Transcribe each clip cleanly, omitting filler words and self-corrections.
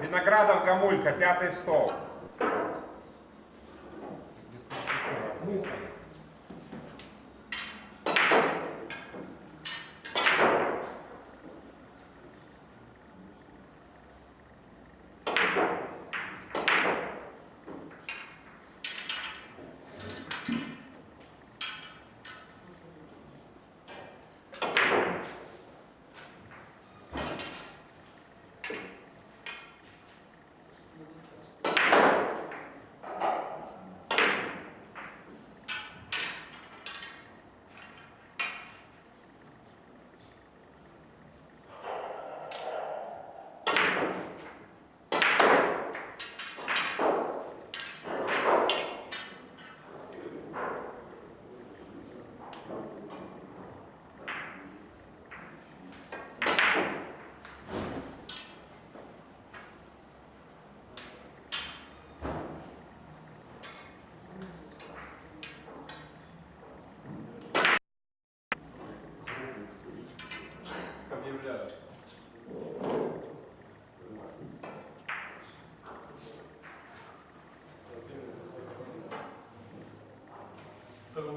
Виноградов, Гомулько, 5-й стол.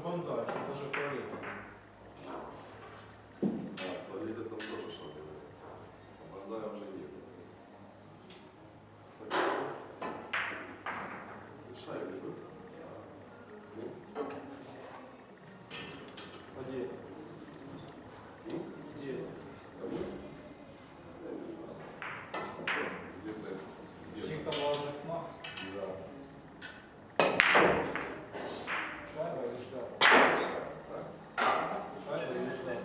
Бонзай, даже в туалете. В туалете там тоже что-то. Бонзая уже нет. Шайба будет? Где? Где? Где-то. В чьих-то влажных снах? Да. Шайба или шляпа? Шайба или шляпа?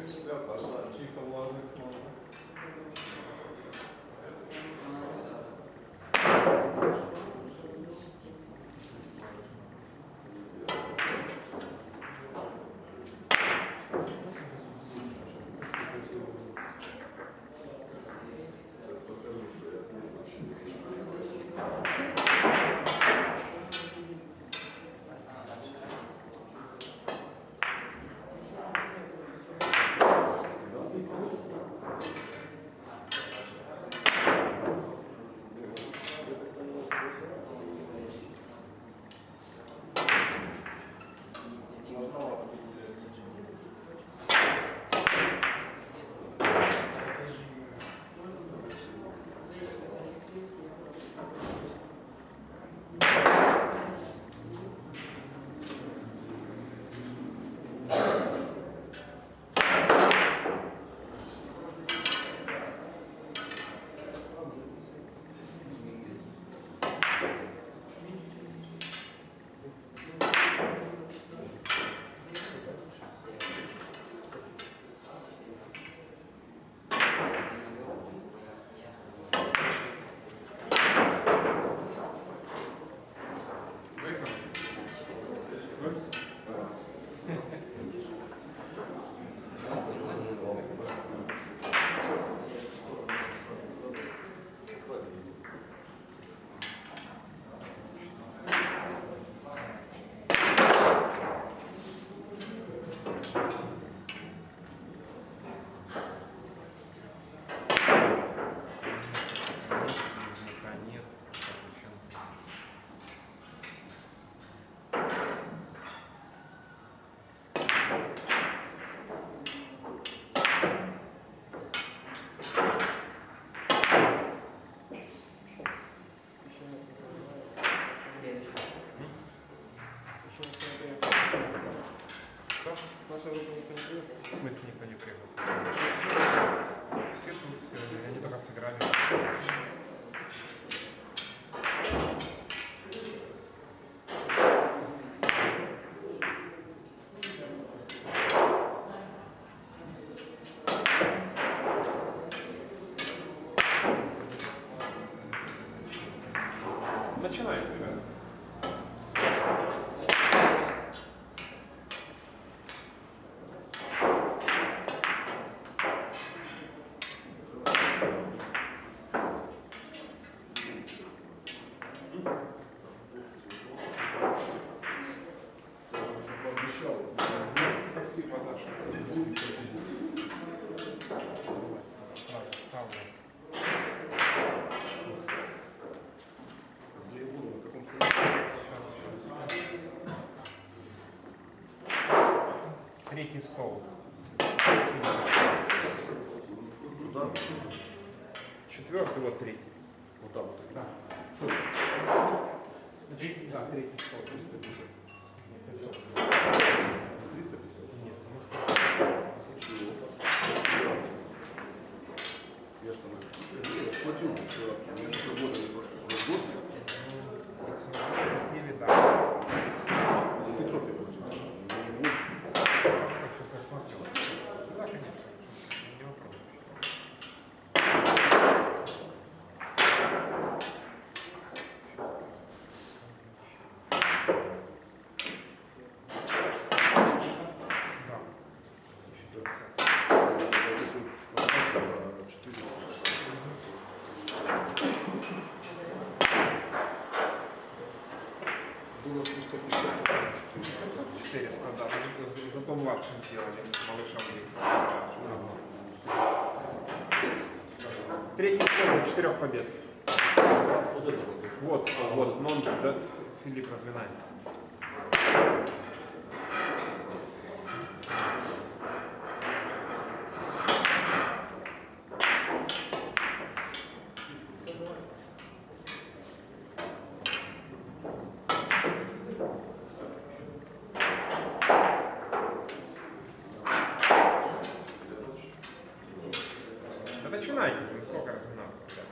Шляпа, шляпа. В чьих-то влажных снах, да? В смысле никто не приехал? Все тут, все, они только сыграли. Начинаем, ребята. стол. Куда? Четвертый, вот третий. Вот там вот. Да. Тут. Да, третий стол. 350. Нет, 500. 350? Нет, Чего? Я что, платил вчера. У меня что года не прошло. Год? или да. 500 я платил. Не больше. Хорошо, сейчас я смотрю. Да, конечно. Не вопрос. Да. 450. Было 350. 400, да. Зато младшим делали, малышам весело. Третий стол до 4 побед. Вот это вот. Вот, но он, да, Филипп разминается. Да начинайте, ну сколько разминаться, ребят.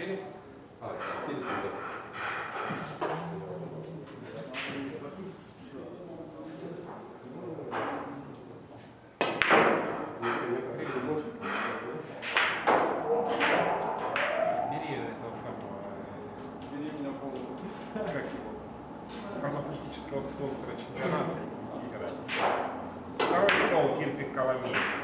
4? А, 4 туда. Бери этого самого, Бери меня полностью. как его, фармацевтического спонсора чемпионата и играть. Второй стол, кирпик коломеец.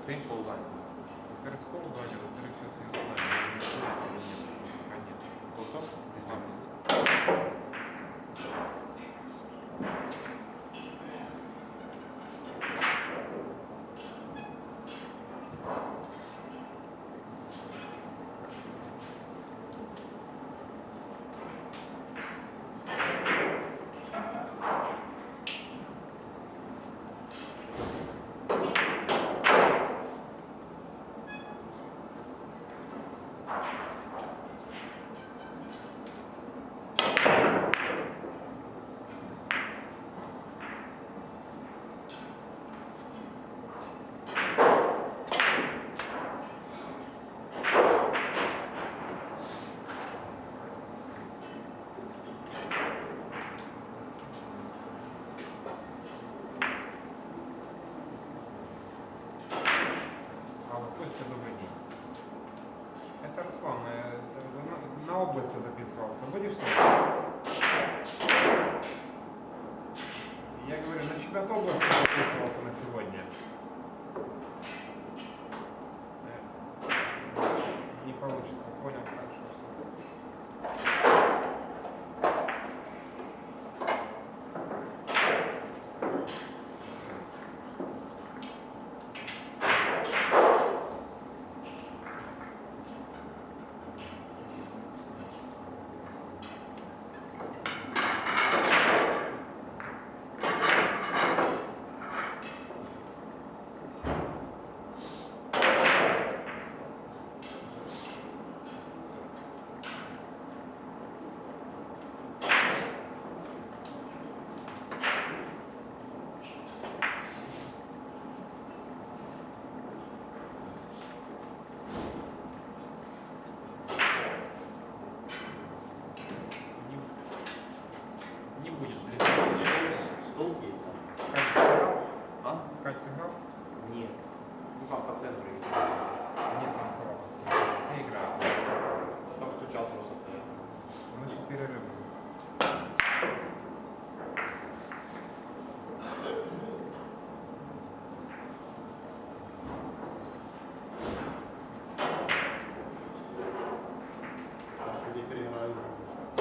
Ты? Стол занят. Во-первых, стол занял, во-вторых, сейчас я знаю, пока нет. Готов? Костя, добрый день. Это Руслан, на область ты записывался. Будешь сегодня? Я говорю, на чемпионат области записывался на сегодня. Не получится, понял, хорошо. Стол есть там. Кать сыграл? А? Кать сыграл? Нет. Ну там по центру идет. Нет, не стало. Все играют. Там стучал просто стоял. Значит, перерыв. Люди переиграли. С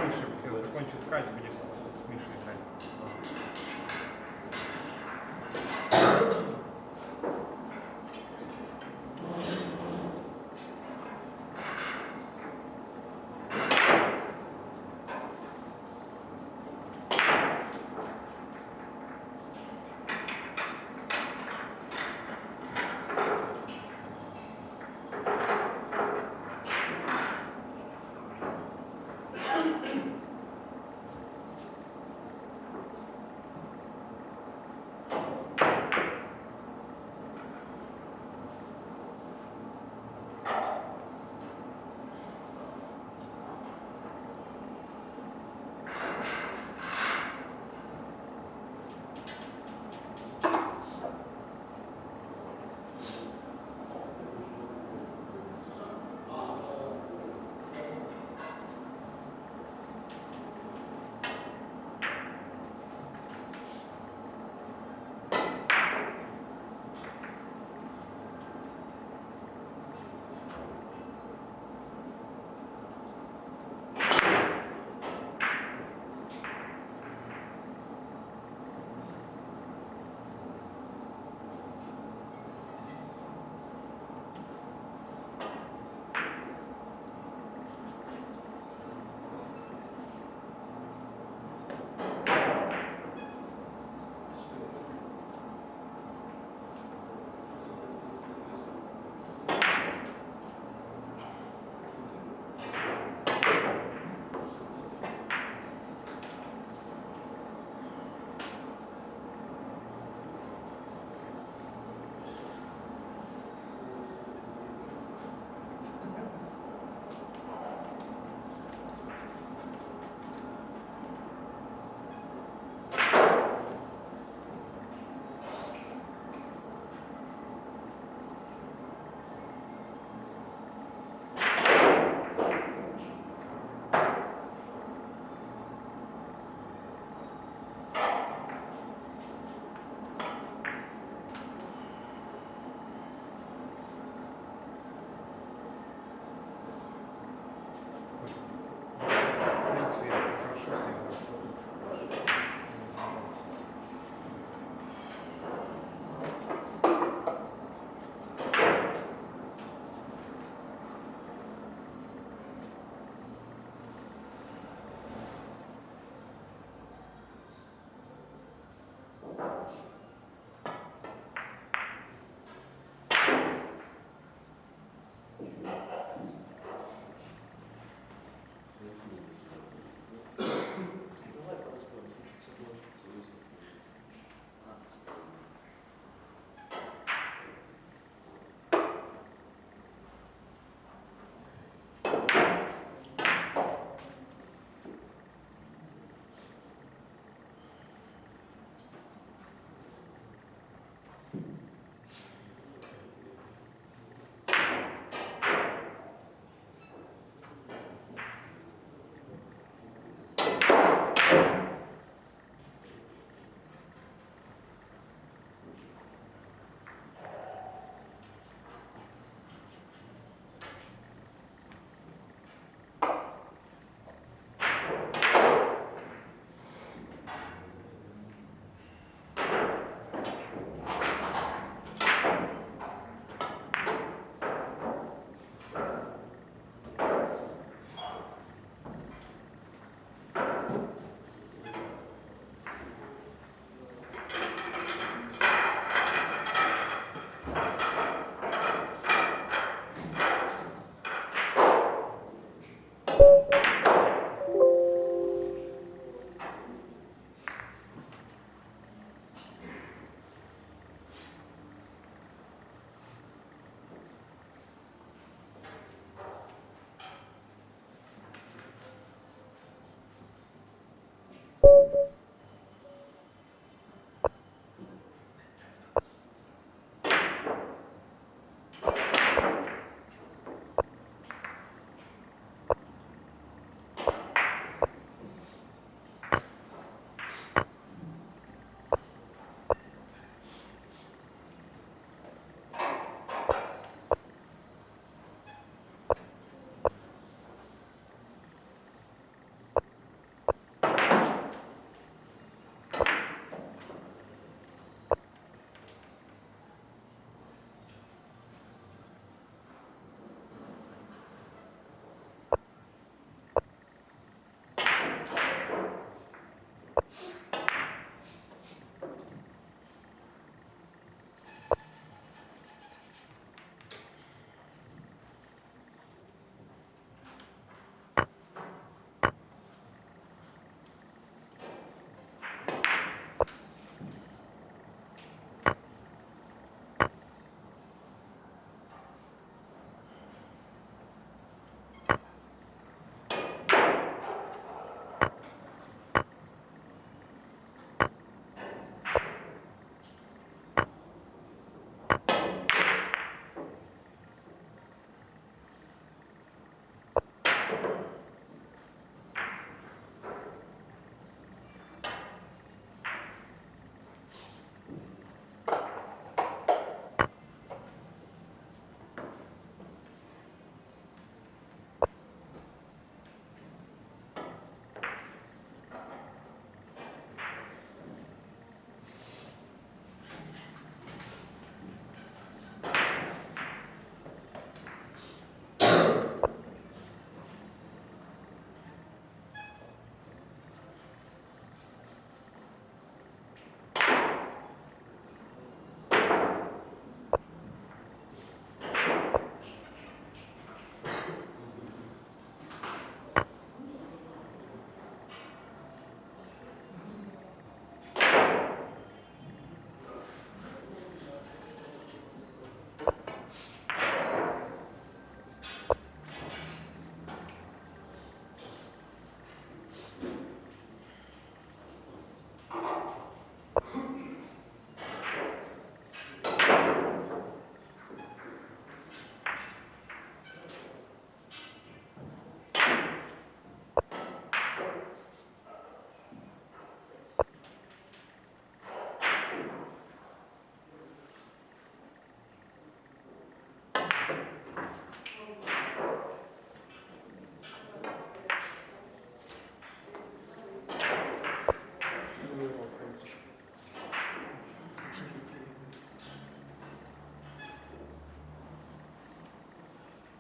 Мишей, когда закончит Кать, будешь с Мишей играть.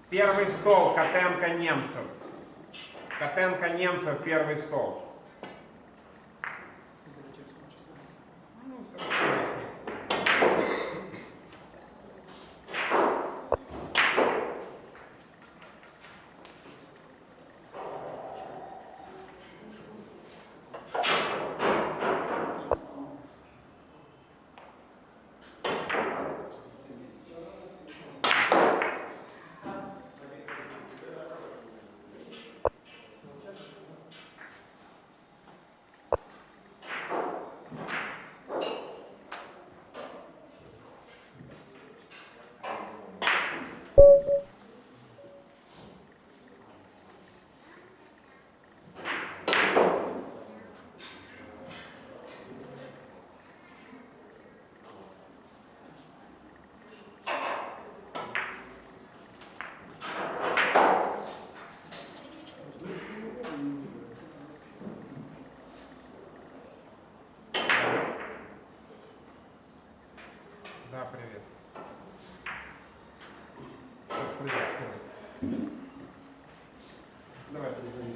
Первый стол, Котенко, Немцев. Котенко, Немцев, первый стол. Да, привет. Давай, позвони.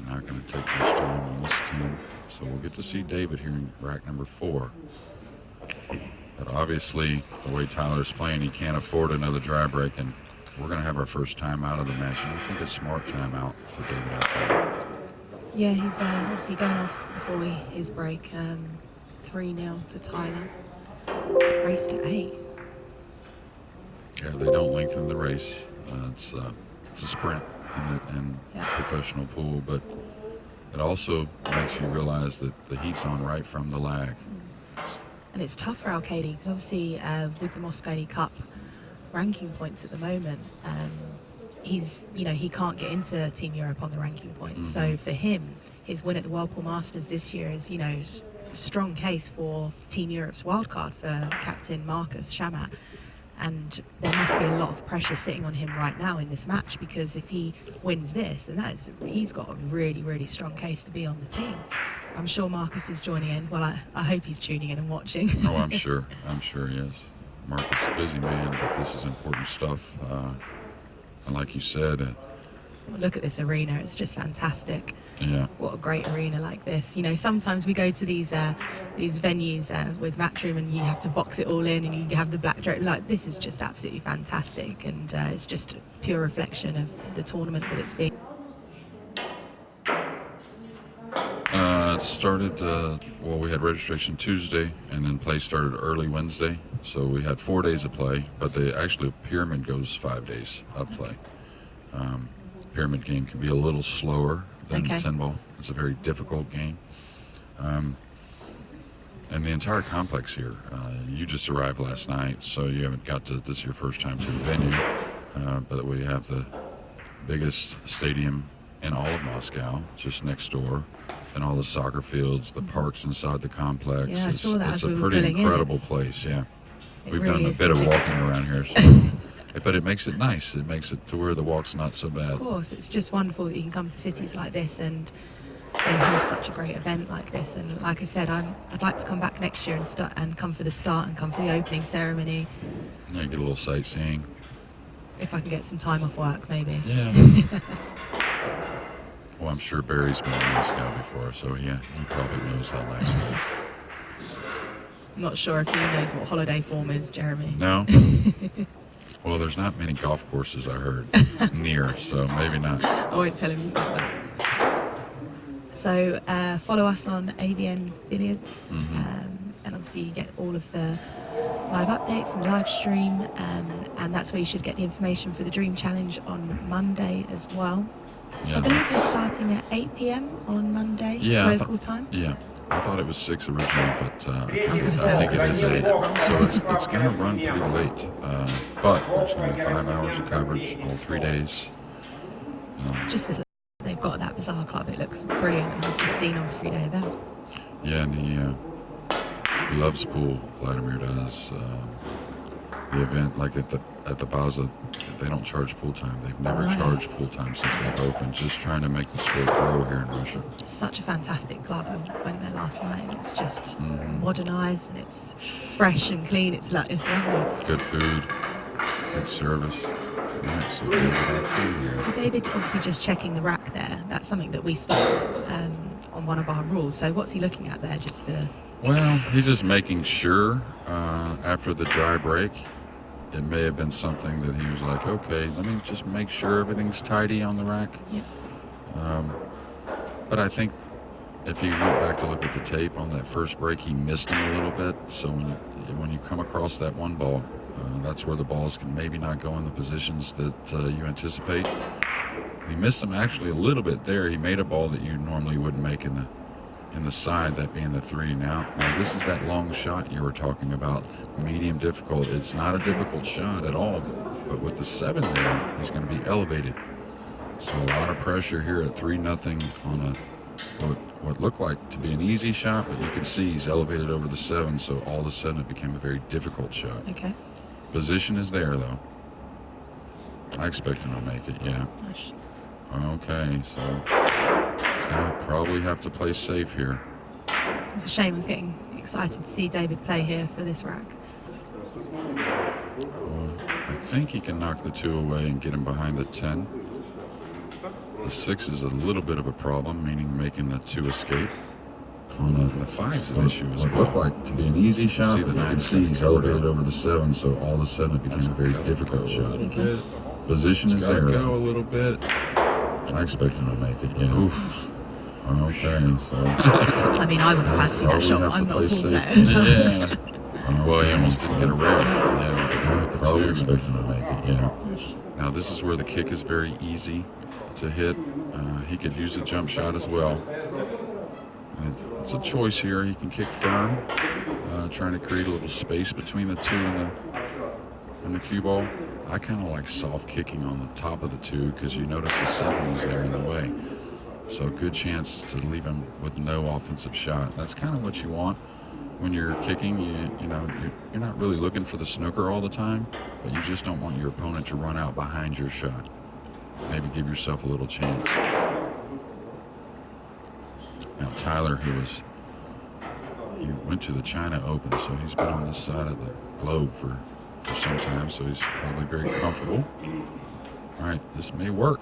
Not going to take much time on this 10, so we'll get to see David here in rack number 4. But obviously, the way Tyler's playing, he can't afford another dry break, and we're going to have our first time out of the match, and I think a smart timeout for David Alcala. Yeah, he's obviously going off before his break. 3-0 to Tyler. Race to 8. Yeah, they don't lengthen the race. It's a sprint in professional pool, but it also makes you realize that the heat's on right from the lag. And it's tough for Alcady because obviously with the Mosconi Cup ranking points at the moment, he can't get into Team Europe on the ranking points. So for him, his win at the Whirlpool Masters this year is, a strong case for Team Europe's wildcard for captain Marcus Shamat. And there must be a lot of pressure sitting on him right now in this match, because if he wins this, then he's got a really, really strong case to be on the team. I'm sure Marcus is joining in. Well, I hope he's tuning in and watching. Oh, I'm sure he is. Marcus is a busy man, but this is important stuff. And like you said... look at this arena. It's just fantastic. Yeah. What a great arena like this. Sometimes we go to these venues with Matchroom and you have to box it all in and you have the black dress. Like, this is just absolutely fantastic, and it's just a pure reflection of the tournament that it's been. It started, we had registration Tuesday, and then play started early Wednesday. So we had 4 days of play, but Pyramid goes 5 days of play. Pyramid game can be a little slower than 10 ball. It's a very difficult game. And the entire complex here, you just arrived last night, so you haven't got to, this is your first time to the venue, but we have the biggest stadium in all of Moscow, just next door, and all the soccer fields, the parks inside the complex. Yeah, I saw that it's as a we were pretty pulling in. incredible place, yeah. We've really done a bit of walking around here, so. But it makes it nice. It makes it to where the walk's not so bad. Of course, it's just wonderful that you can come to cities like this and they host such a great event like this. And like I said, I'd like to come back next year and come for the start and come for the opening ceremony. Yeah, get a little sightseeing. If I can get some time off work, maybe. Yeah. Well, I'm sure Barry's been in Moscow before, so yeah, he probably knows how nice it is. I'm not sure if he knows what holiday form is, Jeremy. No? Well, there's not many golf courses, I heard, near, so maybe not. I won't tell him you said that. So follow us on ABN Billiards, and obviously you get all of the live updates and the live stream, and that's where you should get the information for the Dream Challenge on Monday as well. Yeah, I believe we're starting at 8 p.m. on Monday, local time. Yeah. I thought it was 6 originally, but I gonna say, think it is 8. So it's going to run pretty late. But there's going to be 5 hours of coverage all 3 days. Just this, they've got that Bazaar Club. It looks brilliant. And I've just seen, obviously, their event. Yeah, and he loves pool. Vladimir does. The event, like at the Baza, they don't charge pool time. They've never charged pool time since they've opened. Just trying to make the sport grow here in Russia. It's such a fantastic club. I went there last night, and it's just modernised and it's fresh and clean. It's lovely. Good food, good service. All right, so David on here. So David, obviously, just checking the rack there. That's something that we stopped on one of our rules. So what's he looking at there? Well, he's just making sure after the dry break. It may have been something that he was like, okay, let me just make sure everything's tidy on the rack. Yep. But I think if you went back to look at the tape on that first break, he missed him a little bit. So when you come across that one ball, that's where the balls can maybe not go in the positions that you anticipate. He missed him actually a little bit there. He made a ball that you normally wouldn't make in the side, that being the 3. Now this is that long shot you were talking about, medium difficult. It's not a difficult shot at all, but with the 7 there, he's going to be elevated. So a lot of pressure here at 3-0 on what looked like to be an easy shot, but you can see he's elevated over the 7, so all of a sudden it became a very difficult shot. Okay. Position is there, though. I expect him to make it, yeah. Nice. Okay, so he's going to probably have to play safe here. It's a shame. I was getting excited to see David play here for this rack. Well, I think he can knock the 2 away and get him behind the 10. The 6 is a little bit of a problem, meaning making the 2 escape. On the 5 is an issue as well. It looked like to be an easy shot, but you can see he's elevated over the 7, so all of a sudden it became a very difficult shot. Position is there. Go a little bit. I expect him to make it, yeah. Oof. Okay, so... I mean, I would fancy that shot, but I'm not a pool player. So. Yeah. Well, he almost didn't get a rail. Yeah, it's going to probably expect him to make it, yeah. Now, this is where the kick is very easy to hit. He could use a jump shot as well. And it's a choice here. He can kick firm, trying to create a little space between the 2 and the cue ball. I kind of like soft kicking on the top of the 2 because you notice the 7 is there in the way. So good chance to leave him with no offensive shot. That's kind of what you want when you're kicking. You're not really looking for the snooker all the time, but you just don't want your opponent to run out behind your shot. Maybe give yourself a little chance. Now Tyler, he went to the China Open, so he's been on this side of the globe for some time, so he's probably very comfortable. All right, this may work.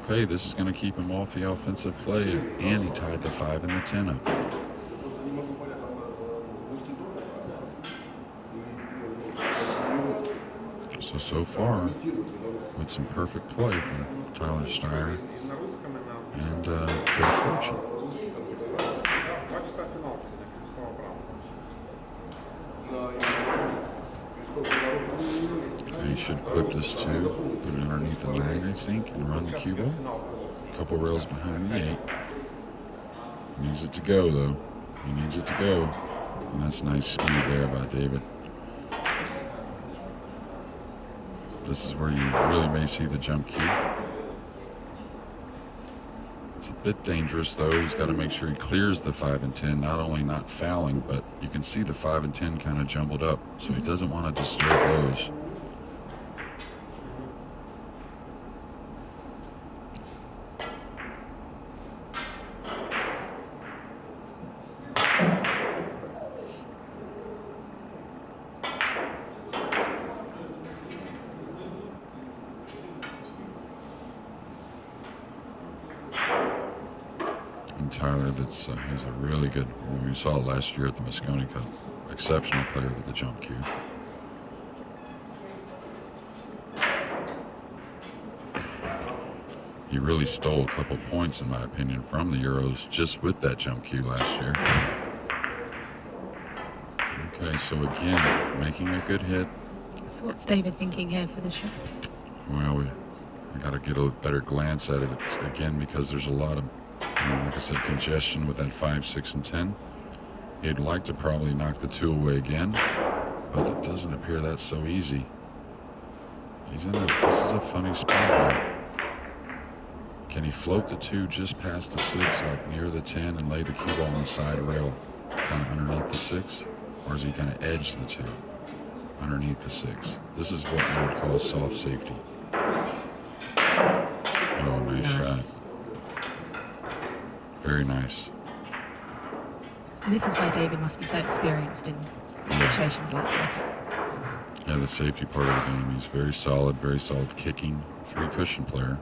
Okay, this is going to keep him off the offensive play, and he tied the 5 and the 10 up. So far, with some perfect play from Tyler Steyer and bit of fortune. He should clip this 2, put it underneath the 9, I think, and run the cue ball. A couple rails behind the 8. He needs it to go, though. He needs it to go. And that's nice speed there by David. This is where you really may see the jump cue. It's a bit dangerous, though. He's got to make sure he clears the 5 and 10, not only not fouling, but you can see the 5 and 10 kind of jumbled up, so he doesn't want to disturb those. Tyler, he's a really good, we saw it last year at the Moscone Cup, exceptional player with the jump cue. He really stole a couple points, in my opinion, from the Euros just with that jump cue last year. Okay, so again, making a good hit. So what's David thinking here for the shot? Well, I got to get a better glance at it again because there's a lot of, like I said, congestion with that 5, 6, and 10. He'd like to probably knock the 2 away again, but it doesn't appear that's so easy. This is a funny spot here. Can he float the 2 just past the 6, like near the 10, and lay the cue ball on the side rail, kind of underneath the 6? Or is he going to edge the 2 underneath the 6? This is what you would call soft safety. Oh, nice shot. Very nice. And this is why David must be so experienced in situations like this. Yeah, the safety part of the game. He's very solid kicking, 3 cushion player.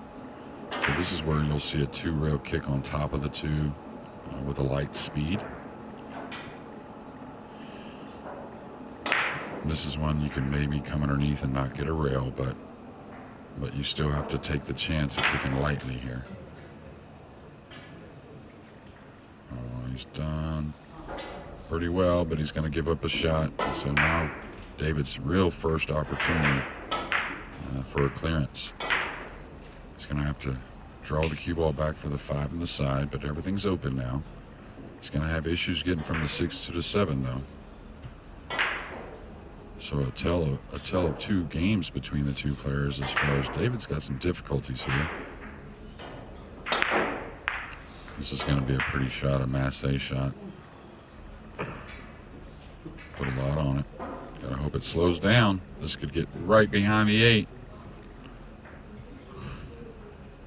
So this is where you'll see a 2-rail kick on top of the 2 with a light speed. This is one you can maybe come underneath and not get a rail, but you still have to take the chance of kicking lightly here. Oh, he's done pretty well, but he's going to give up a shot. So now David's real first opportunity for a clearance. He's going to have to draw the cue ball back for the 5 and the side, but everything's open now. He's going to have issues getting from the 6 to the 7, though. So a tell of 2 games between the 2 players as far as David's got some difficulties here. This is going to be a pretty shot, a masse shot. Put a lot on it. Gotta hope it slows down. This could get right behind the 8.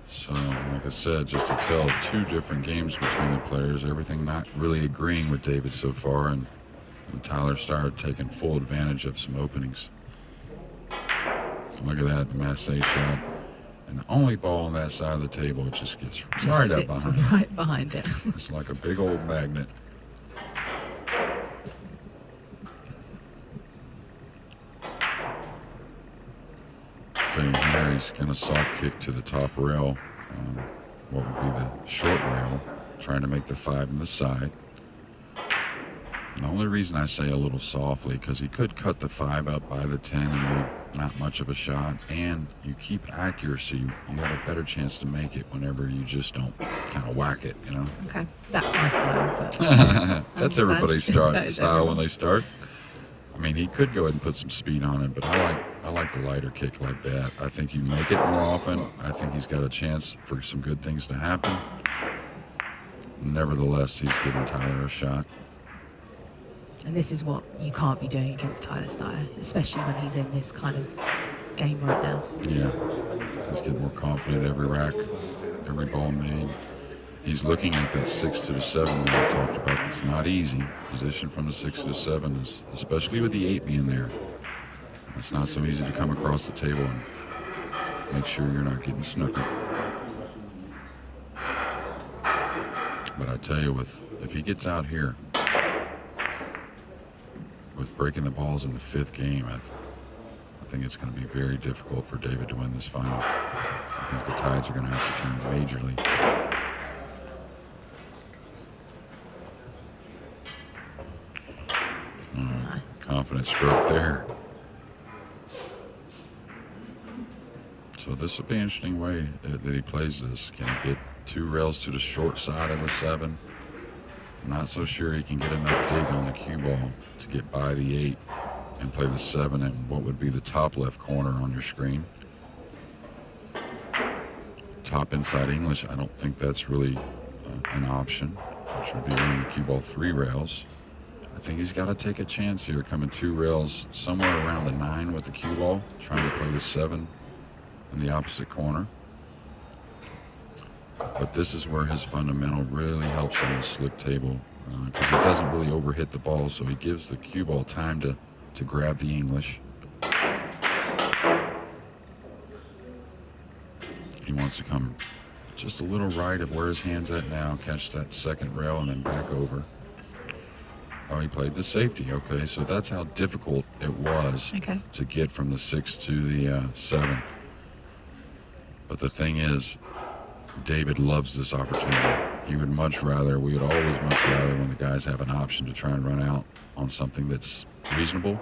So, like I said, just to tell 2 different games between the players. Everything not really agreeing with David so far, and Tyler started taking full advantage of some openings. Look at that, the masse shot. And the only ball on that side of the table, it just gets right up behind it. Right behind it. It's like a big old magnet. Okay, here he's going to soft kick to the top rail. What would be the short rail, trying to make the 5 in the side. And the only reason I say a little softly, because he could cut the 5 up by the 10 and leave not much of a shot, and you keep accuracy, you have a better chance to make it whenever you just don't kind of whack it, you know? Okay, that's my style. But That's everybody's style when they start. I mean, he could go ahead and put some speed on it, but I like the lighter kick like that. I think you make it more often. I think he's got a chance for some good things to happen. Nevertheless, he's giving Tyler a shot. And this is what you can't be doing against Tyler Steyer, especially when he's in this kind of game right now. Yeah, he's getting more confident every rack, every ball made. He's looking at that 6 to the 7 that I talked about. That's not easy. Position from the 6 to the 7 is, especially with the 8 being there. It's not so easy to come across the table and make sure you're not getting snookered. But I tell you, if he gets out here with breaking the balls in the 5th game, I think it's going to be very difficult for David to win this final. I think the tides are going to have to turn majorly. Confident stroke there. So this will be an interesting way that he plays this. Can he get 2 rails to the short side of the 7? I'm not so sure he can get enough dig on the cue ball to get by the 8 and play the 7 in what would be the top left corner on your screen. Top inside English, I don't think that's really an option, which would be running the cue ball 3 rails. I think he's got to take a chance here, coming 2 rails somewhere around the 9 with the cue ball, trying to play the 7 in the opposite corner. But this is where his fundamental really helps on the slick table, because he doesn't really overhit the ball, so he gives the cue ball time to grab the English. He wants to come just a little right of where his hand's at now, catch that 2nd rail, and then back over. Oh, he played the safety. Okay, so that's how difficult it was to get from the 6 to the 7. But the thing is, David loves this opportunity. He would much rather, we would always much rather when the guys have an option to try and run out on something that's reasonable,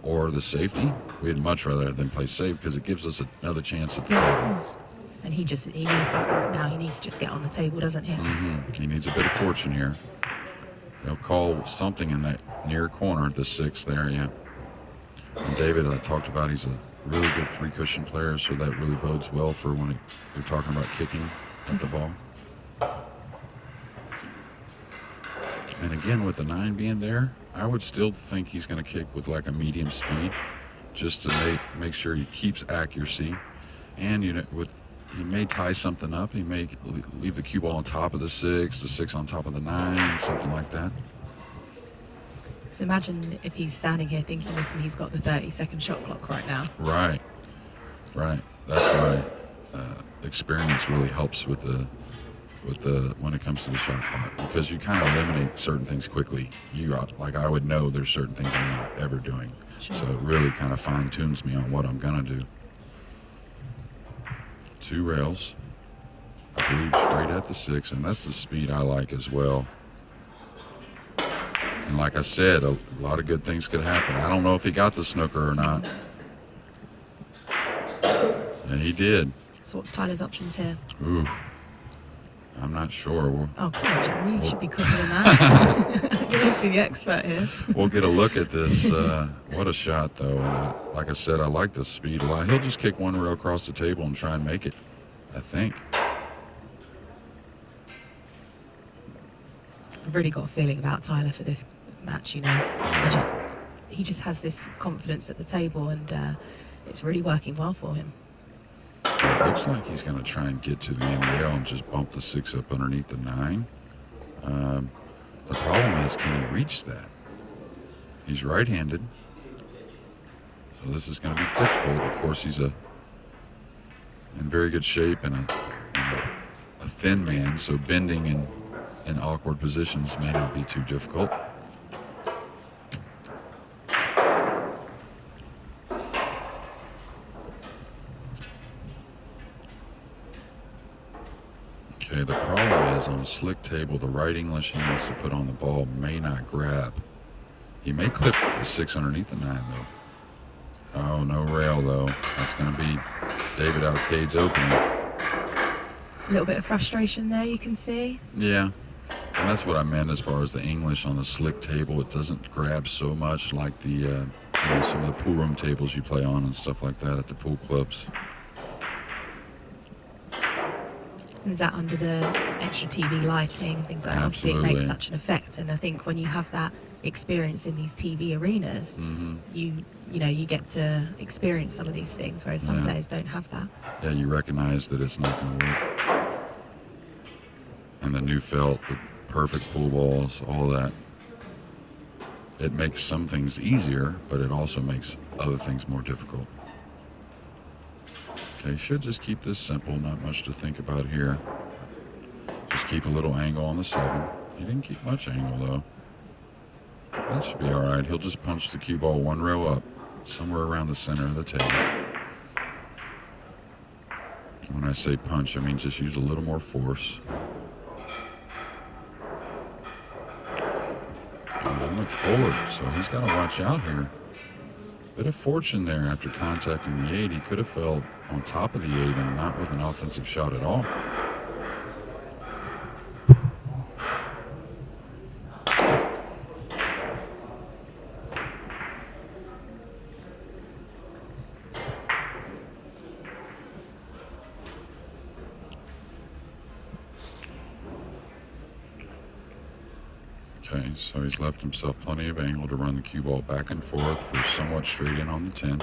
or the safety, we'd much rather have them play safe because it gives us another chance at the table. Of course. And he needs that right now. He needs to just get on the table, doesn't he? Mm-hmm. He needs a bit of fortune here. He'll call something in that near corner, the 6 there, yeah. And David, I talked about, he's a really good 3-cushion player, so that really bodes well for when you're talking about kicking at the ball. And again, with the 9 being there, I would still think he's going to kick with like a medium speed, just to make sure he keeps accuracy. And he may tie something up. He may leave the cue ball on top of the 6, the 6 on top of the 9, something like that. So imagine if he's standing here thinking this and he's got the 30-second shot clock right now. Right. That's why experience really helps with the when it comes to the shot clock, because you kind of eliminate certain things quickly. I would know there's certain things I'm not ever doing. Sure. So it really kind of fine-tunes me on what I'm gonna do. 2 rails, I believe, straight at the 6, and that's the speed I like as well. And like I said, a lot of good things could happen. I don't know if he got the snooker or not. And he did. So what's Tyler's options here? Ooh, I'm not sure. Oh, come on, Jeremy. You should be quicker than that. You're meant to be the expert here. We'll get a look at this. What a shot, though. And like I said, I like the speed a lot. He'll just kick 1 rail across the table and try and make it, I think. I've really got a feeling about Tyler for this match. You know, he just has this confidence at the table, and it's really working well for him. It looks like he's going to try and get to the end rail and just bump the 6 up underneath the 9. The problem is, can he reach that? He's right-handed, so this is going to be difficult. Of course, he's in very good shape and a thin man, so bending in awkward positions may not be too difficult. Okay, the problem is on a slick table, the right English he wants to put on the ball may not grab. He may clip the 6 underneath the 9, though. Oh, no rail, though. That's going to be David Alcade's opening. A little bit of frustration there, you can see. Yeah, and that's what I meant as far as the English on the slick table. It doesn't grab so much like the some of the pool room tables you play on and stuff like that at the pool clubs. And that under the extra TV lighting and things like that, obviously it makes such an effect. And I think when you have that experience in these TV arenas, you get to experience some of these things, whereas some players don't have that. Yeah, you recognize that it's not going to work. And the new felt, the perfect pool balls, all that. It makes some things easier, but it also makes other things more difficult. Okay, should just keep this simple, not much to think about here. Just keep a little angle on the 7. He didn't keep much angle, though. That should be all right. He'll just punch the cue ball 1 row up, somewhere around the center of the table. When I say punch, I mean just use a little more force. And look forward, so he's got to watch out here. Bit of fortune there after contacting the 8. He could have fell on top of the 8 and not with an offensive shot at all. Okay, so he's left himself plenty of angle to run the cue ball back and forth for somewhat straight in on the 10.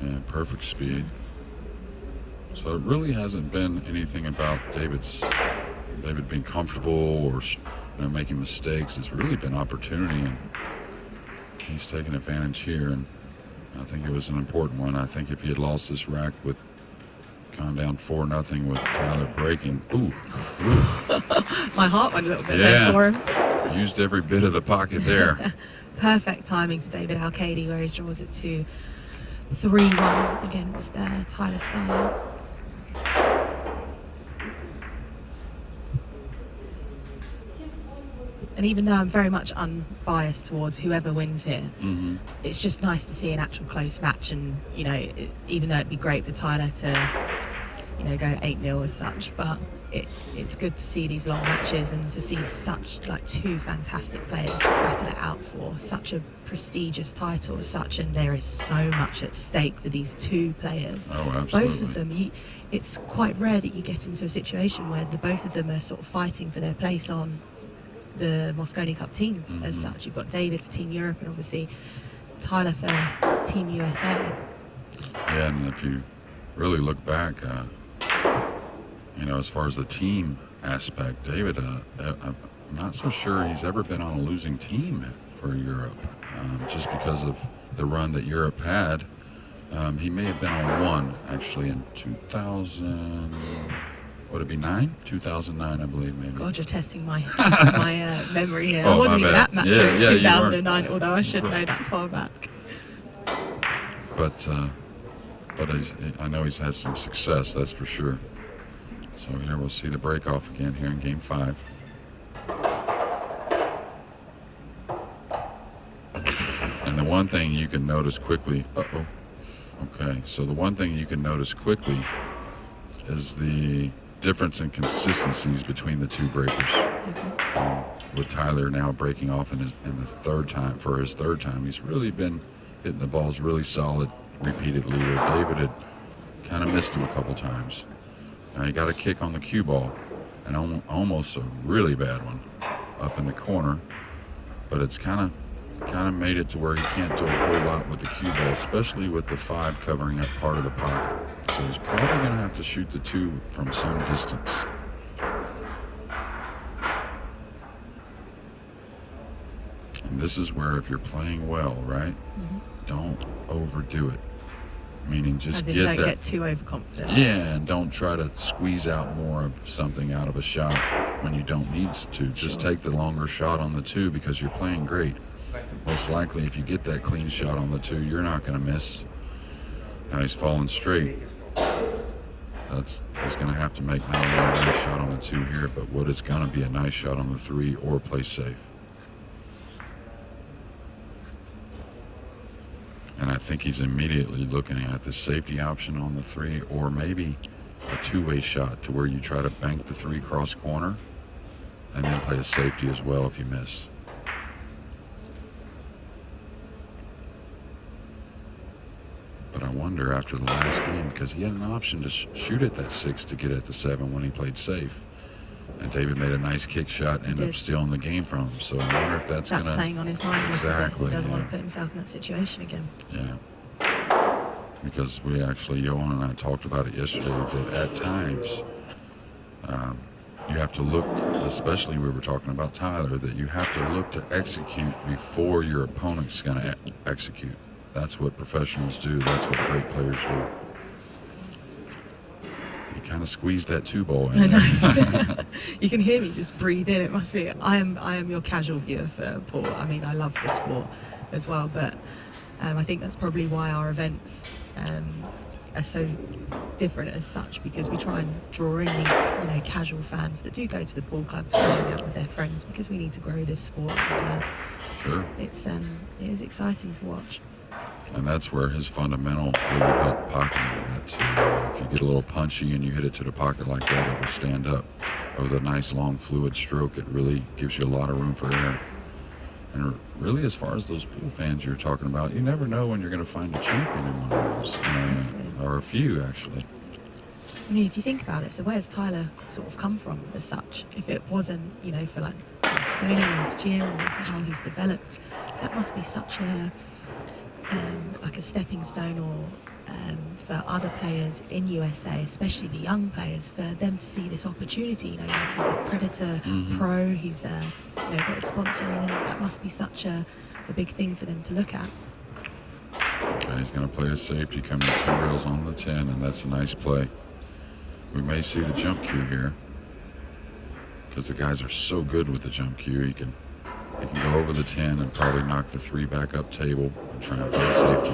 Yeah, perfect speed. So it really hasn't been anything about David being comfortable or making mistakes. It's really been opportunity, and he's taken advantage here, and I think it was an important one. I think if he had lost this rack with gone down 4-0 with Tyler breaking, My heart went a little bit there for him. Used every bit of the pocket there. Perfect timing for David Alcade, where he draws it to 3-1 against Tyler Steyer. And even though I'm very much unbiased towards whoever wins here, it's just nice to see an actual close match. And, even though it'd be great for Tyler to, go 8-0 as such, but it's good to see these long matches and to see such, two fantastic players just battle it out for such a prestigious title as such. And there is so much at stake for these 2 players. Oh, absolutely. Both of them, it's quite rare that you get into a situation where both of them are sort of fighting for their place on the Mosconi Cup team as such. You've got David for Team Europe and obviously Tyler for Team USA. Yeah, and if you really look back, as far as the team aspect, David, I'm not so sure he's ever been on a losing team for Europe, just because of the run that Europe had. He may have been on one, actually, in 2000... Would it be 9? 2009, I believe, maybe. God, you're testing my memory here. Oh, I wasn't even that mature in 2009, you although I should know that far back. But I know he's had some success, that's for sure. So here we'll see the break-off again here in Game 5. And the one thing you can notice quickly... Okay, so the one thing you can notice quickly is the difference in consistencies between the two breakers. With Tyler now breaking off in the third time, for his third time, he's really been hitting the balls really solid repeatedly, where David had kind of missed him a couple times. Now he got a kick on the cue ball, and almost a really bad one up in the corner, but it's kind of made it to where he can't do a whole lot with the cue ball, especially with the 5 covering up part of the pocket. So he's probably going to have to shoot the 2 from some distance. And this is where, if you're playing well, right, don't overdo it. Meaning just As in, don't get too overconfident. Yeah, and don't try to squeeze out more of something out of a shot when you don't need to. Just take the longer shot on the 2 because you're playing great. Most likely, if you get that clean shot on the 2, you're not going to miss. Now he's falling straight. He's going to have to make not only a nice shot on the 2 here, but what is going to be a nice shot on the 3 or play safe. And I think he's immediately looking at the safety option on the 3, or maybe a 2-way shot to where you try to bank the 3 cross corner and then play a safety as well if you miss. But I wonder after the last game, because he had an option to shoot at that 6 to get at the 7 when he played safe. And David made a nice kick shot, ended up stealing the game from him. So I wonder if that's going to... playing on his mind. Exactly. He doesn't want to put himself in that situation again. Yeah. Because we actually, Johan and I talked about it yesterday, that at times you have to look, especially we were talking about Tyler, that you have to look to execute before your opponent's going to execute. That's what professionals do. That's what great players do. He kind of squeezed that 2 ball in there. You can hear me just breathe in. It must be. I am your casual viewer for Paul. I mean, I love the sport as well, but I think that's probably why our events are so different as such, because we try and draw in these casual fans that do go to the pool club to hang out with their friends, because we need to grow this sport. And, sure. It is exciting to watch. And that's where his fundamental really helped pocketing that too. If you get a little punchy and you hit it to the pocket like that, it will stand up. With a nice long fluid stroke, it really gives you a lot of room for air. And really, as far as those pool fans you're talking about, you never know when you're going to find a champion in one of those, or a few actually. I mean, if you think about it, so where's Tyler sort of come from as such? If it wasn't, for like Moscone last year and how he's developed, that must be such a like a stepping stone, or for other players in USA, especially the young players, for them to see this opportunity. Like he's a Predator pro, he's got a sponsor in him. That must be such a big thing for them to look at. Okay, he's going to play a safety coming 2 rails on the 10, and that's a nice play. We may see the jump cue here, because the guys are so good with the jump cue. He can go over the 10 and probably knock the 3 back up table and try and play safety.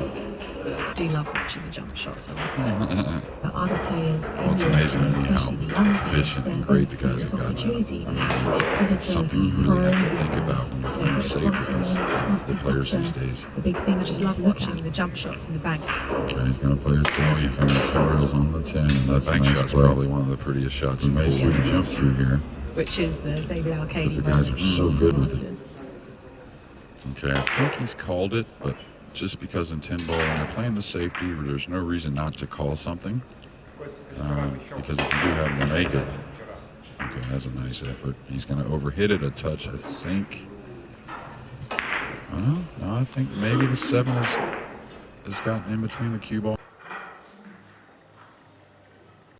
I do love watching the jump shots, I must say. But other players in It's USA, amazing especially the young players, efficient and for great them to see the guys this have got. opportunity. He's a Predator Something you pro, really have to he's think about when you're got playing a safe sponsor in against him. That must the be players such these days. a big thing. I just love watching the jump shots in the banks. Okay, he's going to play a safety coming 2 rails on the 10, and that's a nice play. Probably one of the prettiest shots. You may see the jump cue here, which is the David Alcade. because the guys are so good with it. Okay, I think he's called it, but just because in 10 ball, when you're playing the safety, there's no reason not to call something. Because if you do happen to make it, okay, that's a nice effort. He's going to overhit it a touch, I think. No, I think maybe the 7 has gotten in between the cue ball.